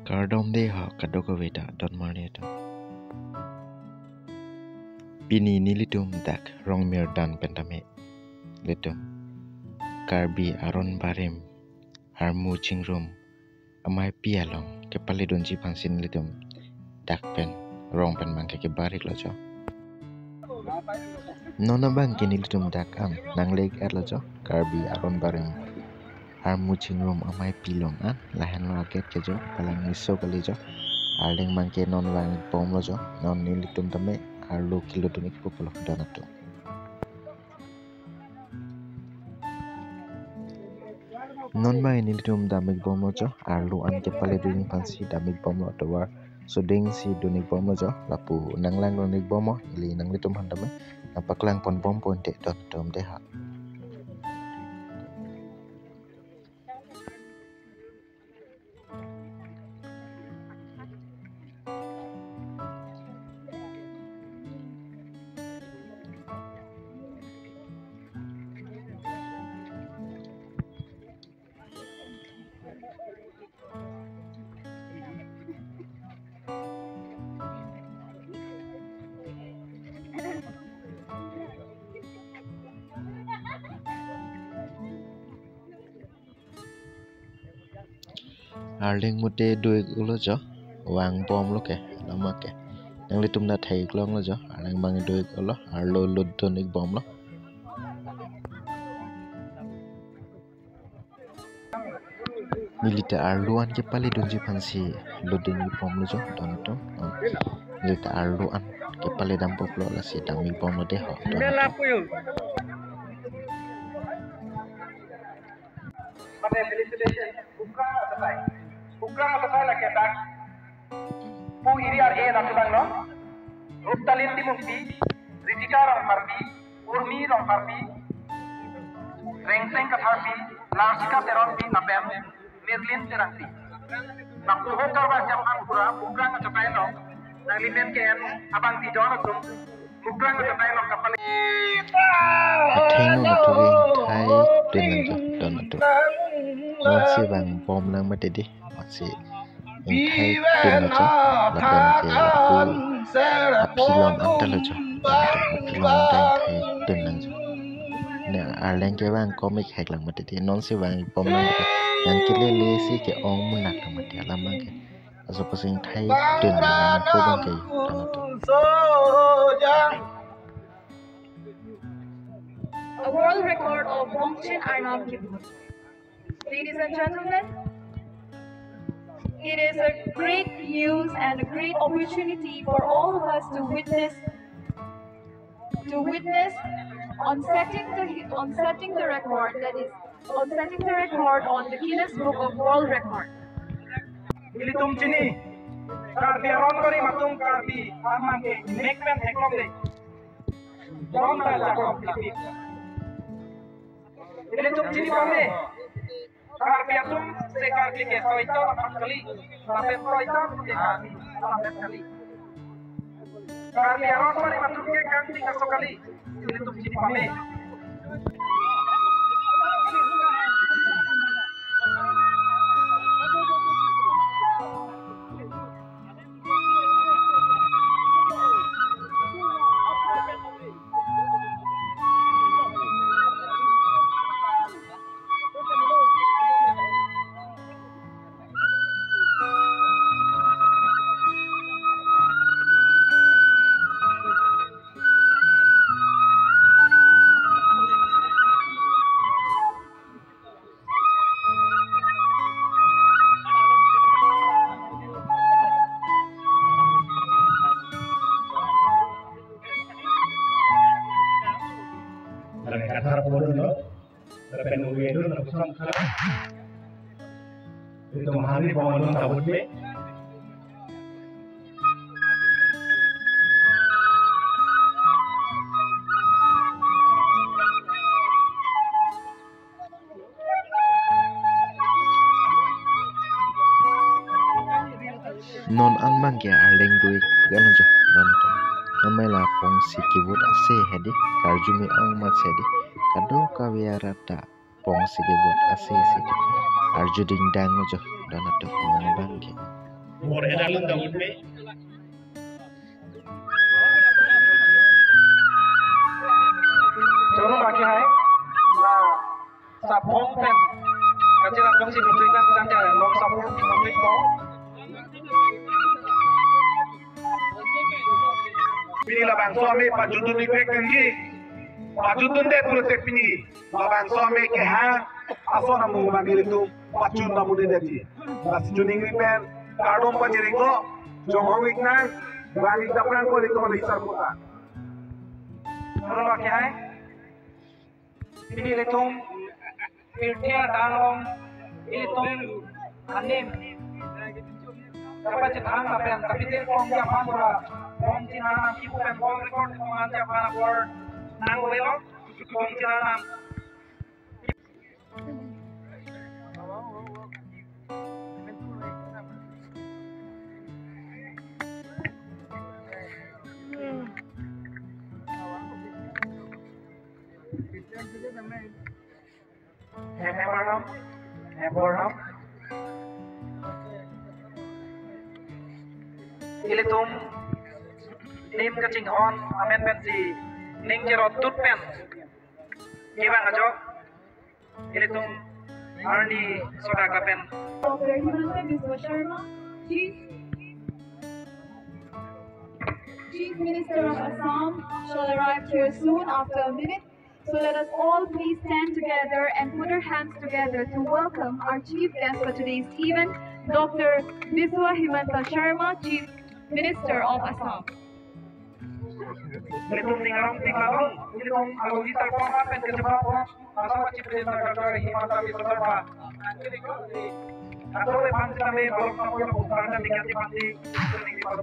Kardom deha kadoko veda don marneta. Pini nilitum dak rongmir dan pentame. Litum. Karbi aron barim. Armu chingrum. Amai pialong kepali donji pansin litum. Dak pen rong pen mangke ke barik lojo. Nona bang kini litum dak am nang leg er lojo. Karbi aron barim. Armu chingrum amai pilong an lahan raket kejo palang miso kalijo. Arling mangke non wang pom lojo non nilitum tame arlo kilo tunik popolok donato. Non ba nilitum damig bom lojo arlo an kepale duning pansi damig bom lo tawar suding si dunik bom lojo lapu nanglang dunik bomo ili nang litum handame napaklang pon bom ponte dot dom deha. Arling mute duik ulojo wang bom lo ke namake nang litum na thai klong lojo arling bang duik ulo arlo ludonik bom lo. Milita arluan ke pali donji pansi ludonik bom lojo donato. Milita arluan ke pali dampok lo la si damik bom lo deho donato. Ukra matai la ketak pu iri ar e na tulang no ruptalin di mukti ritika rong parti urmi rong parti rengseng ka tharpi lasika teron pi na pem mirlin terangti na puho karba jaman pura ukra matai no na limen ken abang ti jon tum ukra matai no kapale Athengo matuwing thai denanjo donato. Masih bang bom nang matedi masih yang thai denanjo lapen ke lapu apilom antalojo donato apilom dang thai denanjo. Ne arleng ke bang komik hek lang matedi non si bang bom nang yang kile lesi ke ong munak lang mati alamang ke aso pasing thai denanjo ko bang ke donato. A world record of Bongchin Arnab Kippur. Ladies and gentlemen, it is a great news and a great opportunity for all of us to witness on setting the record, that is on setting the record on the Guinness Book of World Record. Ilitum chini karbi aron kori matung karbi amangke nekmen heklong de ron ta jakom lipi ilitum chini pame karbi atum se karbi ke soito na kali nape soito ke karbi nape kali karbi aron kori matung ke kanti ka sokali ilitum chini pame Kathar podono repen uyedo na kusam khala itu mahani pawalon tabutme Non anbang ke arling duik galojo donato. Namai la pong si kibut ase hedi karjumi ong mat sedi kado kawiarata pong si kibut ase si arjuding dang jo donato mana bangke. Por edalun daun me. Choro baki hai là sapong pen kasi lang kung sinutuikan sang jaya long sapong complete ko. Pini labang suami pajudun ni pek kengi. Pajudun de proses pini labang suami ke ha aso namu manggil itu pacun namu de dati. Nasi juning ni pen kardom pajiringo jonghong iknan bagi dapat ko itu mana isar kota. Choro baki hai ini letung pirtia dalong itung anim dapat cetang lapen tapi dia kong japan pura kong cinanam kipu pen kong record kong japan por nang welo kong cinanam Em Ilitum nim kacing on amen pensi ning jerot tut pen gimana ajo Ilitum arni soda kapen Dr. Himanta Biswa Sharma, Chief Minister of Assam, shall arrive here soon after a minute. So let us all please stand together and put our hands together to welcome our chief guest for today's event, Dr. Biswa Himanta Sharma, Chief Minister of Assam. Ilitum ningarong tinglalong Ilitum alungi talpoma pen kecepapo Asama Chief Minister Dr. Himanta Biswa Sharma Atau lepas kami balok tamu yang bukan dan digati pasti ini di Palu.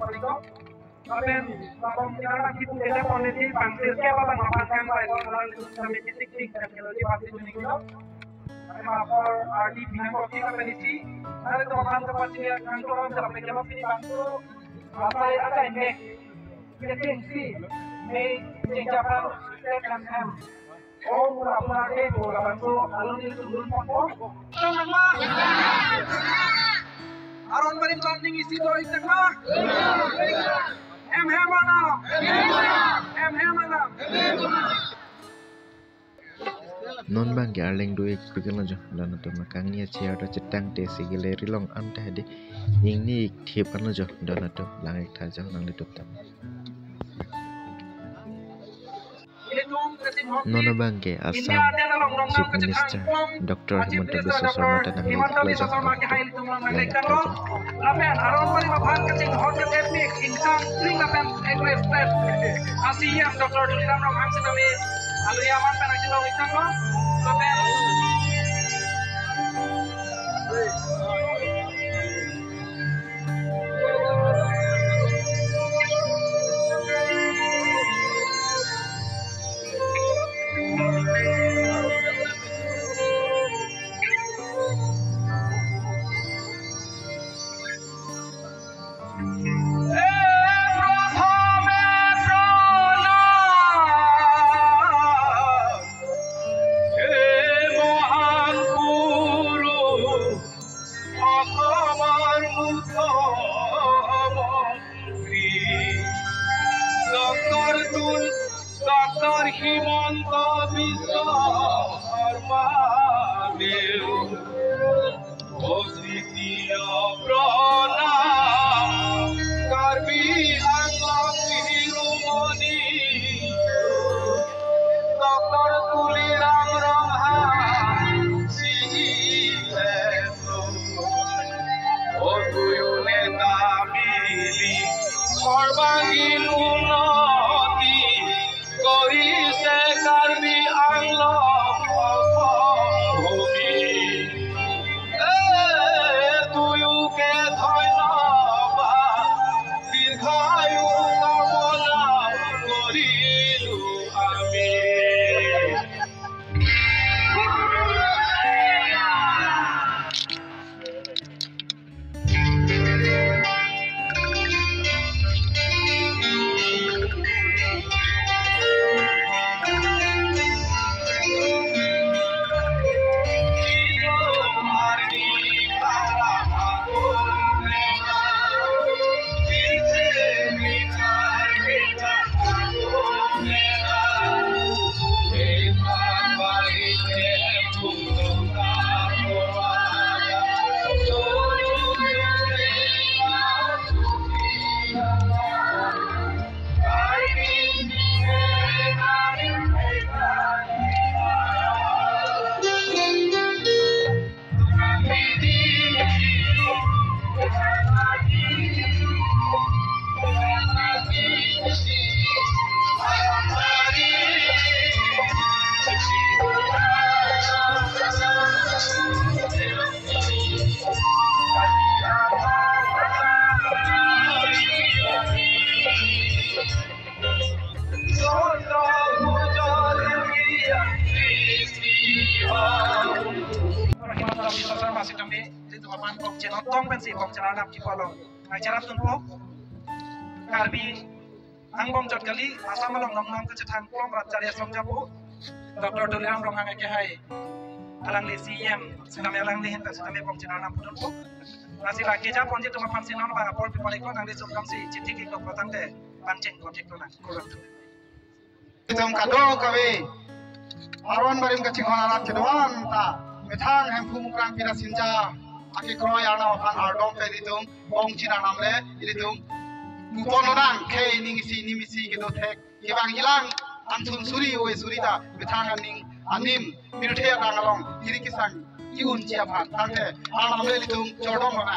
Aben, lapor kita kita beda kondisi pansir ke apa mengapaskan baik orang kami titik dan geologi pasti ini kita. Kami lapor RD bina kopi kondisi. Ada teman seperti yang kantor dalam jawab ini bantu. Apa ada ini? Kita tinggi. May jajapan state and M. Oh, apa ada itu? Bantu alun ini turun pokok. Nama. Aron beri landing isi dua isak mah. Em mana? Non bang arling duik pikir aja dan itu makangnya ciara cetang tesi galeri long ante hadi ini tipan aja dan itu langit aja nang ditutup. Nona bangke Assam Chief Minister Dr. Himanta Biswa Sharma dan Himanta Biswa Sharma ke hail tung lang nagaikan lo lapen aron pari maphan kacing hot ke epic income string lapen aggress step asiyam Dr. Duliram Ram Hamsi kami aluyaman pen asin lo ikan lo lapen Dr. Himanta Biswa Sharma Ositia Pranam Karbi Anglang Hirumani Dr. Tuliram Ramhan Sihipetro Otuyune Tamili Korbagin Unati Korise Karbi Anglang Bhumi Tuyuke Dhainaba Dirghayu Kamona Korilu Ami si bom chana nam ki palo ai charap tun pok karbi ang bom jot kali asam along nom nom ke cetang klom rat cari som jabu Dr. Tuliram rong hang ke hai alang le CM sinam alang le hen sinam bom chana nam pun pok nasi lagi jap ponje tu mapan sinon ba apol pi palik ko nang le sum si citi ki ko patang de pancing project to na kurang tu Itom kado kawe aron barim kacing hona kedoan ta methang hem phumukrang pira sinja aki kroy ana fan ardom pe ditum bong china namle ditum kuponodang khe ningisi nimisi kedo thek kibang hilang anthun suri oi surita methang anim mirthe angalong kiri kisang iun chia phan tanghe anamle ditum chodom na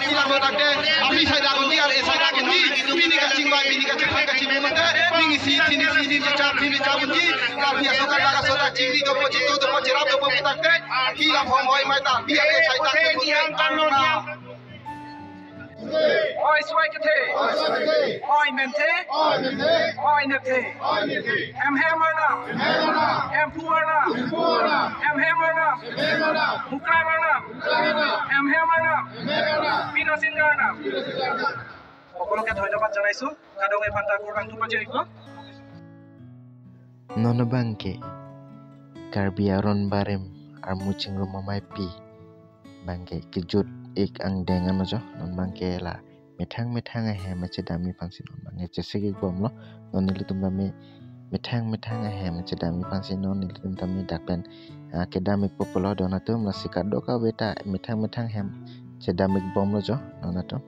kila modakde api saida gondi ar esaida gondi bini kacing bai bini kacing bai kacing memante bingi sini cha gondi kapi asoka daga soda cingri do pojera do modakde kila hom hoi mai ta biar esaida gondi anona Oi swikete, oi mente, oi nete, hammerna, hammerna, hammerna, mukrana, hammerna, pinasingarna. সকলোকে ধন্যবাদ জানাইছো কাদং এই ফান্টা কোৰাং তুপা জেৰিক Nonobangke Karbi Aron Barem Armucing Rumamai Pi Bangke kejut ik ang dengan aja non bangke la metang he mace dami pangsi non bangke cesegi bom lo non nilitum dami metang he mace dami pangsi non nilitum dami dakpen academic popular donatum la sikado ka beta metang hem cedamik bom lo jo donatum